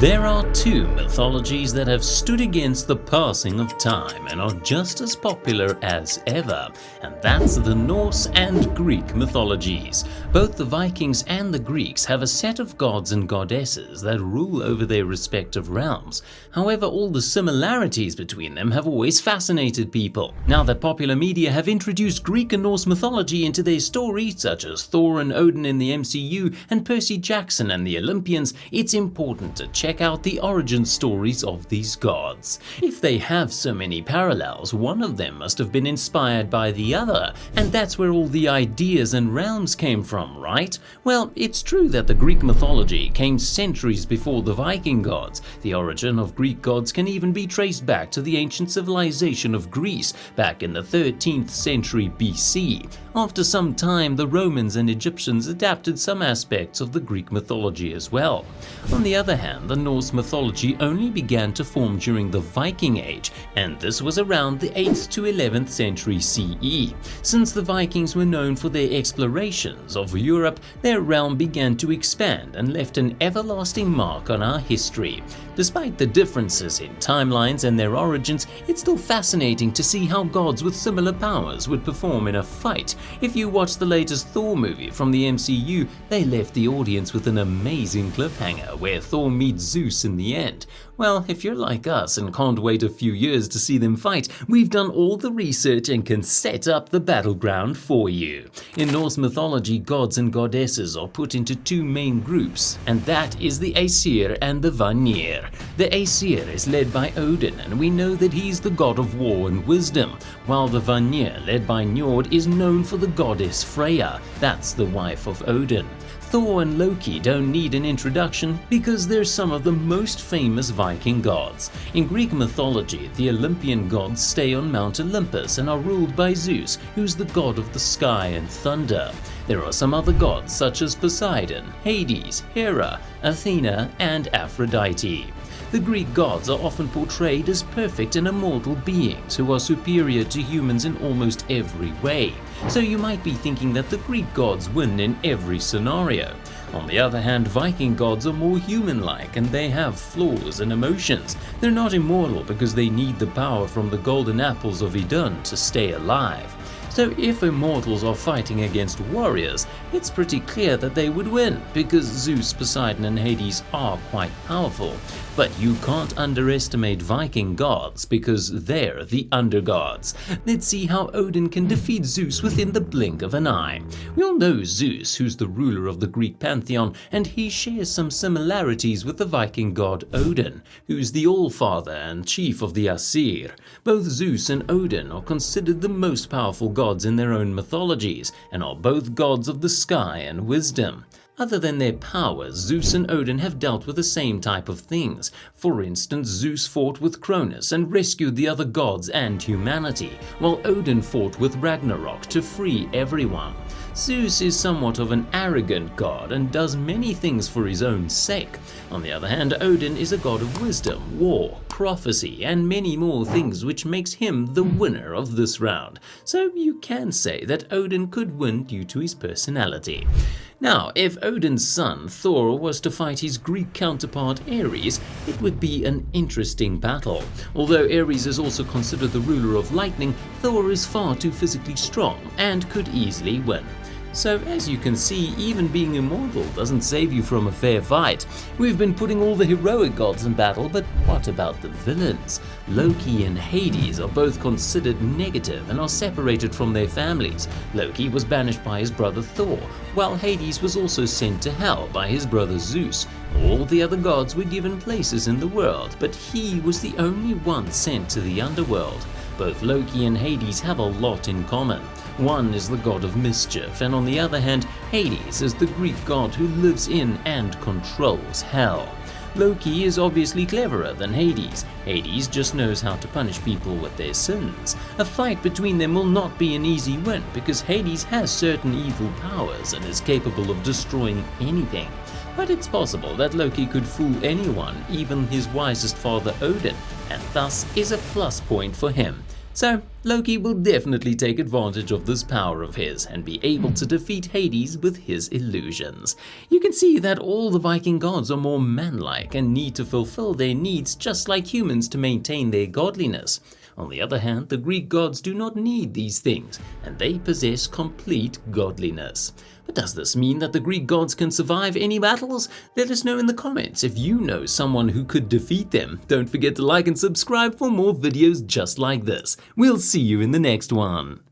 There are two mythologies that have stood against the passing of time and are just as popular as ever, and that's the Norse and Greek mythologies. Both the Vikings and the Greeks have a set of gods and goddesses that rule over their respective realms. However, all the similarities between them have always fascinated people. Now that popular media have introduced Greek and Norse mythology into their stories, such as Thor and Odin in the MCU and Percy Jackson and the Olympians, it's important to check out the origin stories of these gods. If they have so many parallels, one of them must have been inspired by the other, and that's where all the ideas and realms came from, right? Well, it's true that the Greek mythology came centuries before the Viking gods. The origin of Greek gods can even be traced back to the ancient civilization of Greece, back in the 13th century BC. After some time, the Romans and Egyptians adapted some aspects of the Greek mythology as well. On the other hand, the Norse mythology only began to form during the Viking Age, and this was around the 8th to 11th century CE. Since the Vikings were known for their explorations of Europe, their realm began to expand and left an everlasting mark on our history. Despite the differences in timelines and their origins, it's still fascinating to see how gods with similar powers would perform in a fight. If you watch the latest Thor movie from the MCU, they left the audience with an amazing cliffhanger where Thor meets Zeus in the end. Well, if you're like us and can't wait a few years to see them fight, we've done all the research and can set up the battleground for you. In Norse mythology, gods and goddesses are put into two main groups, and that is the Aesir and the Vanir. The Aesir is led by Odin, and we know that he's the god of war and wisdom, while the Vanir, led by Njord, is known for the goddess Freya. That's the wife of Odin. Thor and Loki don't need an introduction because they're some of the most famous Viking gods. In Greek mythology, the Olympian gods stay on Mount Olympus and are ruled by Zeus, who's the god of the sky and thunder. There are some other gods such as Poseidon, Hades, Hera, Athena, and Aphrodite. The Greek gods are often portrayed as perfect and immortal beings who are superior to humans in almost every way. So you might be thinking that the Greek gods win in every scenario. On the other hand, Viking gods are more human-like and they have flaws and emotions. They're not immortal because they need the power from the golden apples of Idun to stay alive. So if immortals are fighting against warriors, it's pretty clear that they would win, because Zeus, Poseidon and Hades are quite powerful. But you can't underestimate Viking gods, because they're the undergods. Let's see how Odin can defeat Zeus within the blink of an eye. We all know Zeus, who's the ruler of the Greek pantheon, and he shares some similarities with the Viking god Odin, who's the All-Father and chief of the Aesir. Both Zeus and Odin are considered the most powerful gods in their own mythologies, and are both gods of the sky and wisdom. Other than their powers, Zeus and Odin have dealt with the same type of things. For instance, Zeus fought with Cronus and rescued the other gods and humanity, while Odin fought with Ragnarok to free everyone. Zeus is somewhat of an arrogant god and does many things for his own sake. On the other hand, Odin is a god of wisdom, war, prophecy, and many more things, which makes him the winner of this round. So you can say that Odin could win due to his personality. Now, if Odin's son Thor was to fight his Greek counterpart Ares, it would be an interesting battle. Although Ares is also considered the ruler of lightning, Thor is far too physically strong and could easily win. So as you can see, even being immortal doesn't save you from a fair fight. We've been putting all the heroic gods in battle, but what about the villains? Loki and Hades are both considered negative and are separated from their families. Loki was banished by his brother Thor, while Hades was also sent to hell by his brother Zeus. All the other gods were given places in the world, but he was the only one sent to the underworld. Both Loki and Hades have a lot in common. One is the god of mischief, and on the other hand, Hades is the Greek god who lives in and controls hell. Loki is obviously cleverer than Hades. Hades just knows how to punish people with their sins. A fight between them will not be an easy win, because Hades has certain evil powers and is capable of destroying anything. But it's possible that Loki could fool anyone, even his wisest father Odin, and thus is a plus point for him. So, Loki will definitely take advantage of this power of his and be able to defeat Hades with his illusions. You can see that all the Viking gods are more manlike and need to fulfill their needs just like humans to maintain their godliness. On the other hand, the Greek gods do not need these things, and they possess complete godliness. But does this mean that the Greek gods can survive any battles? Let us know in the comments if you know someone who could defeat them. Don't forget to like and subscribe for more videos just like this. We'll see you in the next one.